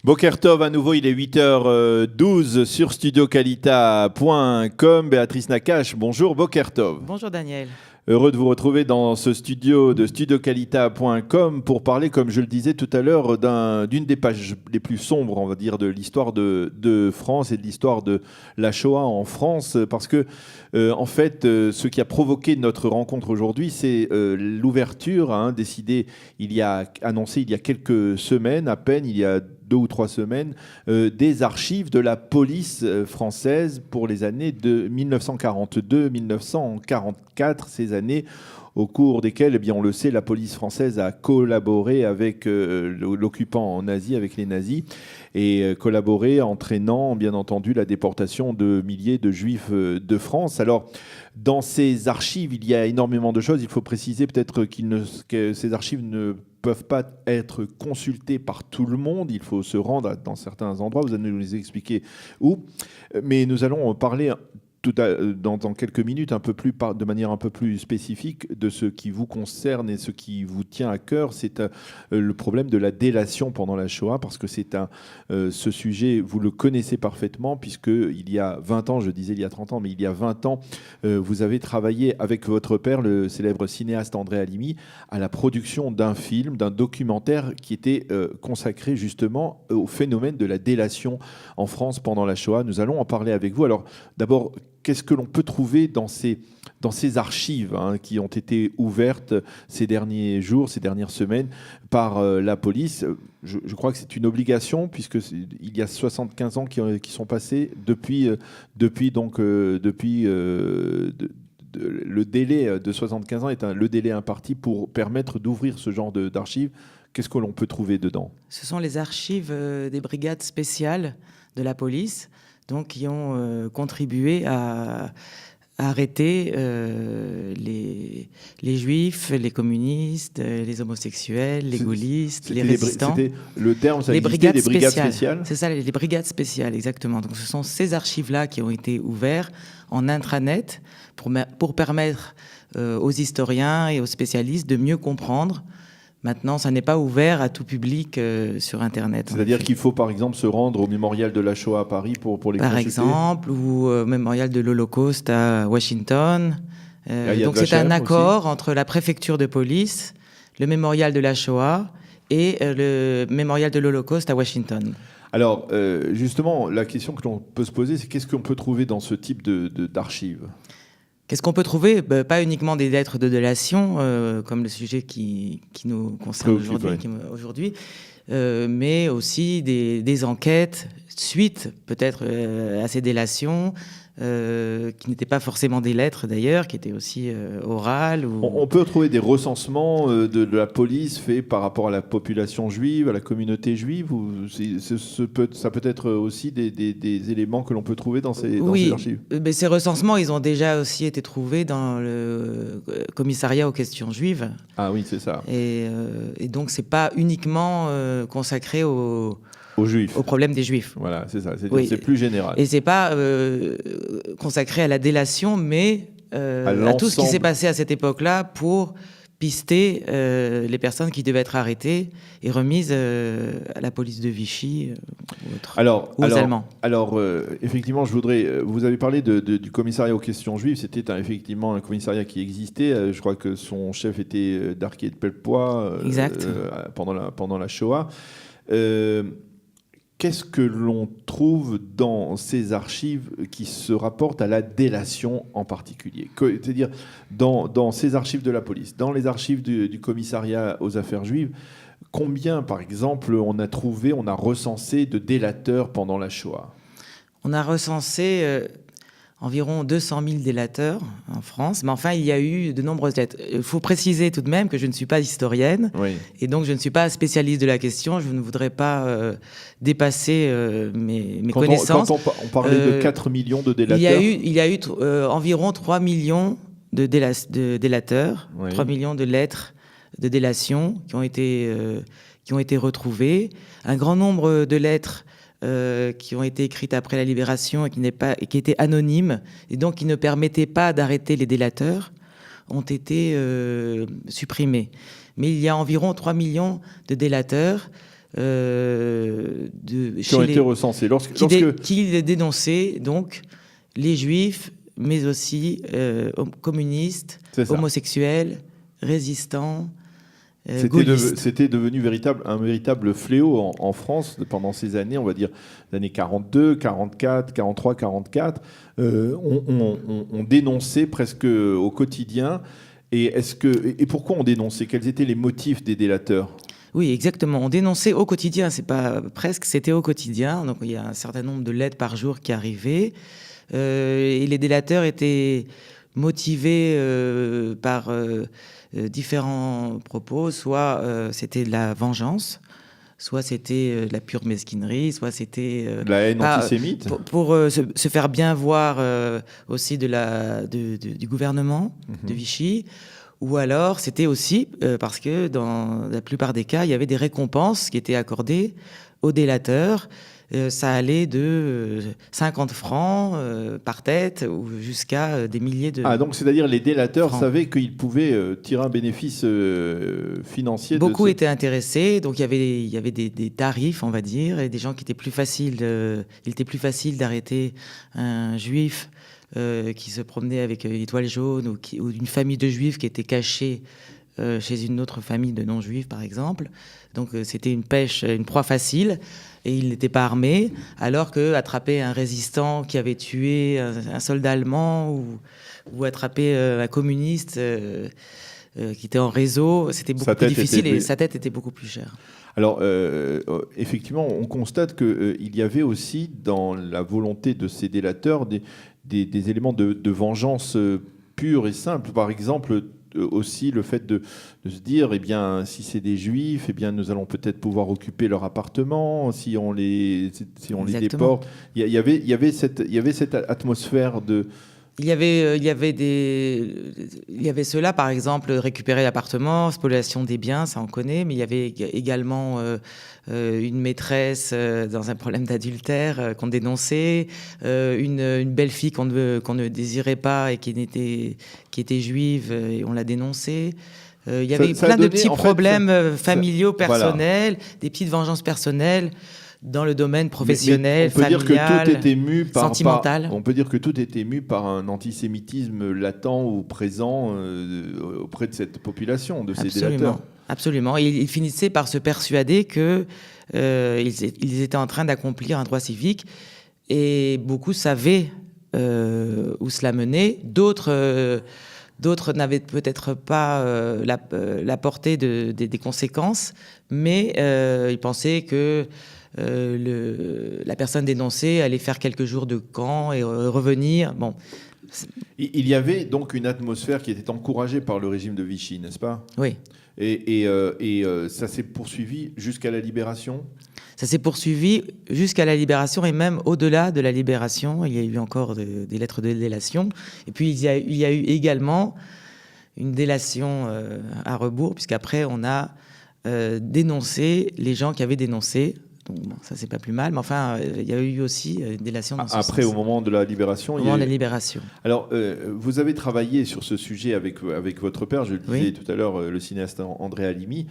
Boker Tov, à nouveau, il est 8h12 sur studioqualita.com. Béatrice Nakache, bonjour Boker Tov. Bonjour Daniel. Heureux de vous retrouver dans ce studio de studioqualita.com pour parler, comme je le disais tout à l'heure, d'une des pages les plus sombres, on va dire, de l'histoire de France et de l'histoire de la Shoah en France. Parce que, en fait, ce qui a provoqué notre rencontre aujourd'hui, c'est l'ouverture, décidée, annoncée il y a quelques semaines, à peine, il y a 2 ou 3 semaines, des archives de la police française pour les années de 1942-1944, ces années au cours desquelles, eh bien, on le sait, la police française a collaboré avec l'occupant nazi, avec les nazis, et collaboré entraînant, bien entendu, la déportation de milliers de juifs de France. Alors, dans ces archives, il y a énormément de choses. Il faut préciser peut-être que ces archives ne peuvent pas être consultées par tout le monde. Il faut se rendre dans certains endroits. Vous allez nous les expliquer où. Mais nous allons parler dans quelques minutes, de manière un peu plus spécifique, de ce qui vous concerne et ce qui vous tient à cœur. C'est le problème de la délation pendant la Shoah, parce que ce sujet, vous le connaissez parfaitement, puisqu'il y a 20 ans, je disais il y a 30 ans, mais il y a 20 ans, vous avez travaillé avec votre père, le célèbre cinéaste André Halimi, à la production d'un film, d'un documentaire qui était consacré justement au phénomène de la délation en France pendant la Shoah. Nous allons en parler avec vous. Alors, d'abord, qu'est-ce que l'on peut trouver dans ces archives qui ont été ouvertes ces derniers jours, ces dernières semaines par la police? Je crois que c'est une obligation, puisqu'il y a 75 ans qui sont passés depuis le délai de 75 ans est le délai imparti pour permettre d'ouvrir ce genre d'archives. Qu'est-ce que l'on peut trouver dedans? Ce sont les archives des brigades spéciales de la police, donc qui ont contribué à arrêter les juifs, les communistes, les homosexuels, les gaullistes, les résistants. Le terme, ça existait, des brigades spéciales. C'est ça, les brigades spéciales, exactement. Donc ce sont ces archives-là qui ont été ouvertes en intranet pour permettre aux historiens et aux spécialistes de mieux comprendre. Maintenant, ça n'est pas ouvert à tout public sur Internet. C'est-à-dire qu'il faut, par exemple, se rendre au mémorial de la Shoah à Paris pour les consulter. Par exemple, ou au mémorial de l'Holocauste à Washington. Donc c'est un accord entre la préfecture de police, le mémorial de la Shoah et le mémorial de l'Holocauste à Washington. Alors, justement, la question que l'on peut se poser, c'est qu'est-ce qu'on peut trouver dans ce type d'archives ? Qu'est-ce qu'on peut trouver ? Pas uniquement des lettres de délation, comme le sujet qui nous concerne aujourd'hui, mais aussi des enquêtes suite peut-être à ces délations, qui n'étaient pas forcément des lettres d'ailleurs, qui étaient aussi orales. On peut trouver des recensements de la police faits par rapport à la population juive, à la communauté juive, ou ça peut être aussi des éléments que l'on peut trouver dans ces archives. Mais ces recensements, ils ont déjà aussi été trouvés dans le commissariat aux questions juives. Ah oui, c'est ça. Et donc c'est pas uniquement consacré aux Juifs. Au problème des Juifs. Voilà, c'est ça. C'est plus général. Et c'est pas consacré à la délation, mais à tout ce qui s'est passé à cette époque-là pour pister les personnes qui devaient être arrêtées et remises à la police de Vichy ou aux Allemands. Alors, effectivement, vous avez parlé du commissariat aux questions juives. C'était effectivement un commissariat qui existait. Je crois que son chef était Darquier de Pellepoix pendant la Shoah. Qu'est-ce que l'on trouve dans ces archives qui se rapportent à la délation en particulier ? C'est-à-dire, dans ces archives de la police, dans les archives du commissariat aux affaires juives, combien, par exemple, on a recensé de délateurs pendant la Shoah ? On a recensé environ 200 000 délateurs en France, mais enfin, il y a eu de nombreuses lettres. Il faut préciser tout de même que je ne suis pas historienne, et donc je ne suis pas spécialiste de la question. Je ne voudrais pas dépasser mes connaissances. Quand on parlait de 4 millions de délateurs... Il y a eu environ 3 millions de délateurs, 3 millions de lettres de délation qui ont été retrouvées. Un grand nombre de lettres qui ont été écrites après la Libération et qui étaient anonymes et donc qui ne permettaient pas d'arrêter les délateurs, ont été supprimées. Mais il y a environ 3 millions de délateurs qui ont été recensés. Qui dénonçaient donc les juifs, mais aussi communistes, homosexuels, résistants. C'était devenu un véritable fléau en France pendant ces années, on va dire, les années 42, 44, 43, 44. On dénonçait presque au quotidien. Et pourquoi on dénonçait? Quels étaient les motifs des délateurs? Oui, exactement. On dénonçait au quotidien, c'est pas presque, c'était au quotidien. Donc il y a un certain nombre de lettres par jour qui arrivaient. Et les délateurs étaient motivés par différents propos. Soit c'était de la vengeance, soit c'était de la pure mesquinerie, soit c'était la haine antisémite. Pour se faire bien voir aussi du gouvernement de Vichy. Ou alors, c'était aussi parce que dans la plupart des cas, il y avait des récompenses qui étaient accordées aux délateurs. Ça allait de 50 francs par tête ou jusqu'à des milliers de donc c'est-à-dire les délateurs francs. Savaient qu'ils pouvaient tirer un bénéfice financier. Beaucoup étaient intéressés, donc il y avait des tarifs, on va dire, et des gens qui étaient plus faciles. Il était plus facile d'arrêter un juif qui se promenait avec une étoile jaune ou une famille de juifs qui était cachée chez une autre famille de non-juifs, par exemple. Donc c'était une proie facile, et il n'était pas armé, alors qu'attraper un résistant qui avait tué un soldat allemand ou attraper un communiste qui était en réseau, c'était beaucoup plus difficile et sa tête était beaucoup plus chère. Alors, effectivement, on constate qu'il y avait aussi dans la volonté de ces délateurs des éléments de vengeance pure et simple. Par exemple, aussi le fait de se dire, eh bien, si c'est des juifs, eh bien, nous allons peut-être pouvoir occuper leur appartement, si on les déporte. Il y avait cette atmosphère de... Il y avait cela, par exemple, récupérer l'appartement, spoliation des biens, ça on connaît, mais il y avait également une maîtresse dans un problème d'adultère qu'on dénonçait, une belle-fille qu'on ne désirait pas et qui était juive, et on la dénonçait. Il y avait plein de petits problèmes familiaux, personnels, des petites vengeances personnelles. Dans le domaine professionnel, familial, sentimental. On peut dire que tout était ému par un antisémitisme latent ou présent auprès de cette population, de ces délateurs. Absolument. Et ils finissaient par se persuader qu'ils étaient en train d'accomplir un droit civique, et beaucoup savaient où cela menait. D'autres n'avaient peut-être pas la portée des conséquences, mais ils pensaient que la personne dénoncée allait faire quelques jours de camp et revenir. Bon. Il y avait donc une atmosphère qui était encouragée par le régime de Vichy, n'est-ce pas? Oui. Et ça s'est poursuivi jusqu'à la libération? Ça s'est poursuivi jusqu'à la libération, et même au-delà de la libération. Il y a eu encore des lettres de délation. Et puis il y a eu également une délation à rebours, puisqu'après on a dénoncé les gens qui avaient dénoncé. Donc bon, ça c'est pas plus mal, mais enfin il y a eu aussi une délation dans ce sens. Après, au moment de la libération. Au moment de la libération. Alors, vous avez travaillé sur ce sujet avec votre père, je le disais tout à l'heure, le cinéaste André Halimi.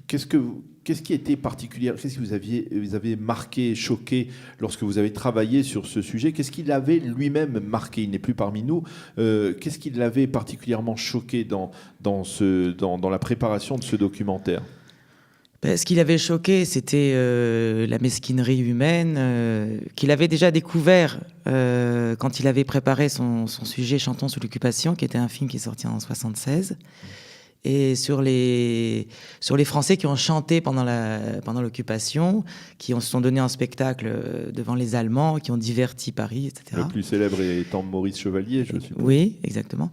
Qu'est-ce qui était particulier? Qu'est-ce que vous avez marqué, choqué lorsque vous avez travaillé sur ce sujet? Qu'est-ce qu'il avait lui-même marqué? Il n'est plus parmi nous. Qu'est-ce qui l'avait particulièrement choqué dans la préparation de ce documentaire? Ce qui l'avait choqué, c'était la mesquinerie humaine qu'il avait déjà découvert quand il avait préparé son sujet Chantons sous l'occupation, qui était un film qui est sorti en 1976. Et sur les Français qui ont chanté pendant l'occupation, qui se sont donnés en spectacle devant les Allemands, qui ont diverti Paris, etc. Le plus célèbre étant Maurice Chevalier, je suppose. Oui, exactement.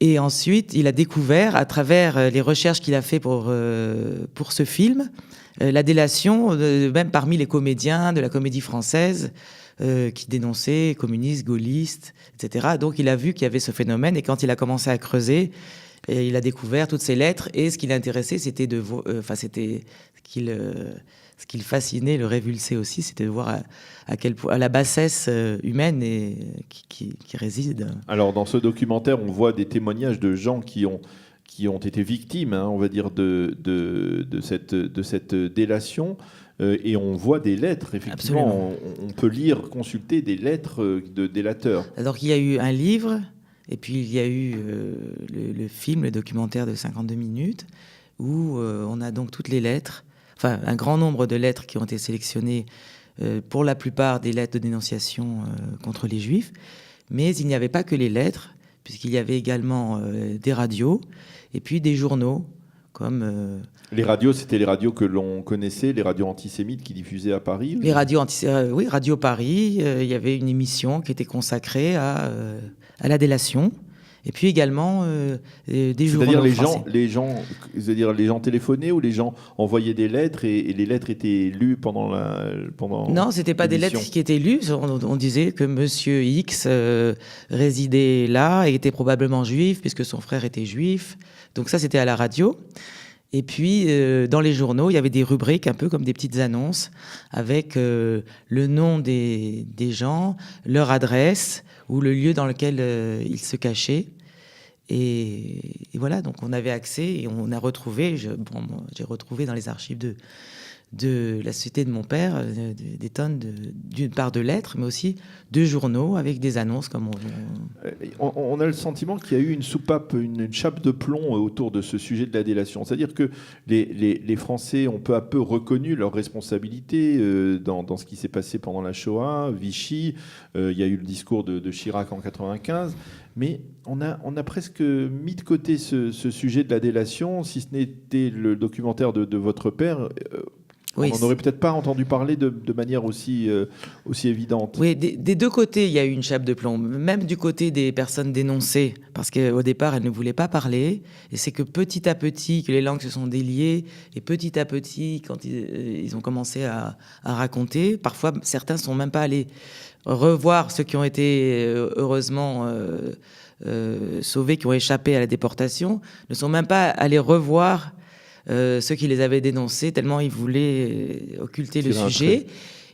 Et ensuite, il a découvert, à travers les recherches qu'il a fait pour ce film, la délation, même parmi les comédiens de la Comédie Française, qui dénonçaient communistes, gaullistes, etc. Donc il a vu qu'il y avait ce phénomène, et quand il a commencé à creuser, et il a découvert toutes ces lettres, et ce qui l'intéressait, c'était c'était ce qui le fascinait, le révulsait aussi, c'était de voir à quel point la bassesse humaine qui réside. Alors dans ce documentaire, on voit des témoignages de gens qui ont qui ont été victimes, on va dire, de cette délation. Et on voit des lettres, effectivement. On peut lire, consulter des lettres de délateurs. Alors qu'il y a eu un livre, et puis il y a eu le film, le documentaire de 52 minutes, où on a donc toutes les lettres, enfin un grand nombre de lettres qui ont été sélectionnées, pour la plupart des lettres de dénonciation contre les Juifs. Mais il n'y avait pas que les lettres, puisqu'il y avait également des radios, et puis des journaux, comme... Les radios, c'était les radios que l'on connaissait, les radios antisémites qui diffusaient à Paris. Les radios oui, Radio Paris. Il y avait une émission qui était consacrée à la délation. Et puis également des journaux français. C'est-à-dire les gens téléphonaient ou les gens envoyaient des lettres et les lettres étaient lues pendant Non, c'était pas des lettres qui étaient lues. On disait que Monsieur X résidait là et était probablement juif puisque son frère était juif. Donc ça, c'était à la radio. Et puis, dans les journaux, il y avait des rubriques un peu comme des petites annonces avec le nom des gens, leur adresse ou le lieu dans lequel ils se cachaient. Et voilà, donc on avait accès et on a retrouvé, j'ai retrouvé dans les archives de la société de mon père des tonnes d'une part de lettres, mais aussi de journaux avec des annonces comme on a le sentiment qu'il y a eu une soupape, une chape de plomb autour de ce sujet de la délation. C'est-à-dire que les Français ont peu à peu reconnu leur responsabilité dans ce qui s'est passé pendant la Shoah, Vichy. Il y a eu le discours de Chirac en 1995. Mais on a presque mis de côté ce sujet de la délation, si ce n'était le documentaire de votre père. Oui, on n'en aurait peut-être pas entendu parler de manière aussi évidente. Oui, des deux côtés, il y a eu une chape de plomb. Même du côté des personnes dénoncées, parce qu'au départ, elles ne voulaient pas parler. Et c'est que petit à petit, que les langues se sont déliées. Et petit à petit, quand ils ont commencé à raconter, parfois, certains ne sont même pas allés revoir ceux qui ont été heureusement sauvés, qui ont échappé à la déportation, ne sont même pas allés revoir ceux qui les avaient dénoncés, tellement ils voulaient occulter le sujet.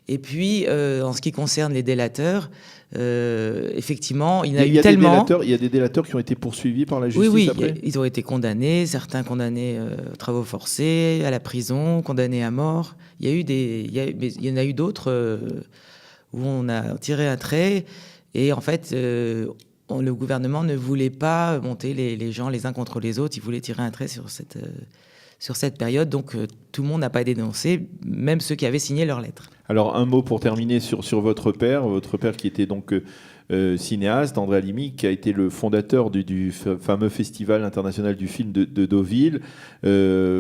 Et puis, en ce qui concerne les délateurs, effectivement, il y a tellement... Il y a des délateurs qui ont été poursuivis par la justice après ? Oui, ils ont été condamnés, certains condamnés aux travaux forcés, à la prison, condamnés à mort. Mais il y en a eu d'autres où on a tiré un trait et en fait... le gouvernement ne voulait pas monter les gens les uns contre les autres, il voulait tirer un trait sur cette période, donc tout le monde n'a pas été dénoncé, même ceux qui avaient signé leurs lettres. Alors un mot pour terminer sur votre père qui était donc cinéaste, André Halimi, qui a été le fondateur du fameux Festival international du film de Deauville.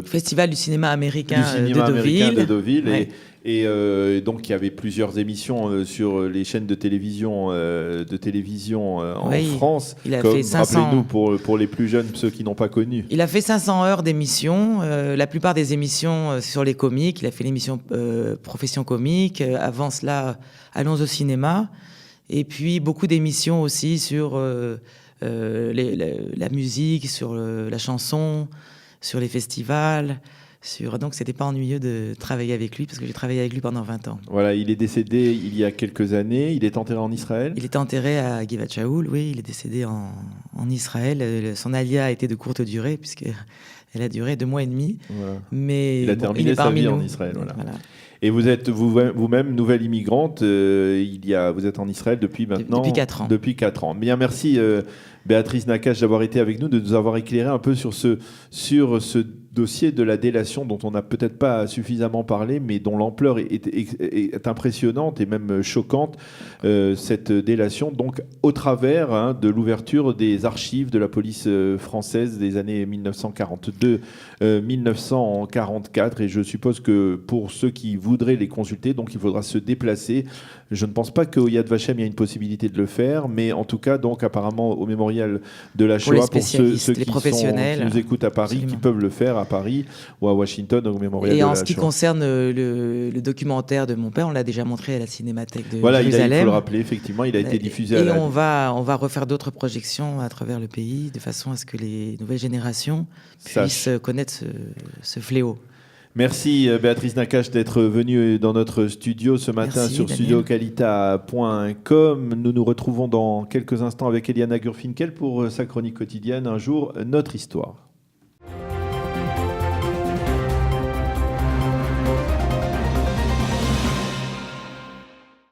Festival du cinéma américain de Deauville. Ouais. Et donc il y avait plusieurs émissions sur les chaînes de télévision en France. Il a fait 500... Rappelez-nous pour les plus jeunes, ceux qui n'ont pas connu. Il a fait 500 heures d'émissions, la plupart des émissions sur les comiques. Il a fait l'émission Profession comique. Avant cela, Allons au cinéma. Et puis beaucoup d'émissions aussi sur la musique, sur la chanson, sur les festivals. Donc, c'était pas ennuyeux de travailler avec lui, parce que j'ai travaillé avec lui pendant 20 ans. Voilà, il est décédé il y a quelques années. Il est enterré en Israël ? Il est enterré à Givat Shaul, oui. Il est décédé en Israël. Son alia a été de courte durée, puisqu'elle a duré 2 mois et demi. Voilà. Mais il a terminé sa vie en Israël. Voilà. Et vous êtes vous-même nouvelle immigrante. Vous êtes en Israël depuis maintenant... Depuis 4 ans. Depuis 4 ans. Bien, merci Béatrice Nakache d'avoir été avec nous, de nous avoir éclairé un peu sur ce dossier de la délation dont on n'a peut-être pas suffisamment parlé, mais dont l'ampleur est impressionnante et même choquante, cette délation, donc au travers de l'ouverture des archives de la police française des années 1942-1944. Et je suppose que pour ceux qui voudraient les consulter, donc il faudra se déplacer. Je ne pense pas qu'au Yad Vashem il y a une possibilité de le faire, mais en tout cas, donc apparemment au mémorial de la Shoah, pour ceux qui nous écoutent à Paris, absolument, qui peuvent le faire à Paris ou à Washington au mémorial de la Shoah. Et en ce qui concerne le documentaire de mon père, on l'a déjà montré à la Cinémathèque de Il Jérusalem. faut le rappeler, effectivement, il a été diffusé et on va refaire d'autres projections à travers le pays, de façon à ce que les nouvelles générations puissent connaître ce fléau. Merci Béatrice Nakache d'être venue dans notre studio ce matin. Merci, sur studiocalita.com. Nous nous retrouvons dans quelques instants avec Eliana Gurfinkel pour sa chronique quotidienne Un jour, notre histoire.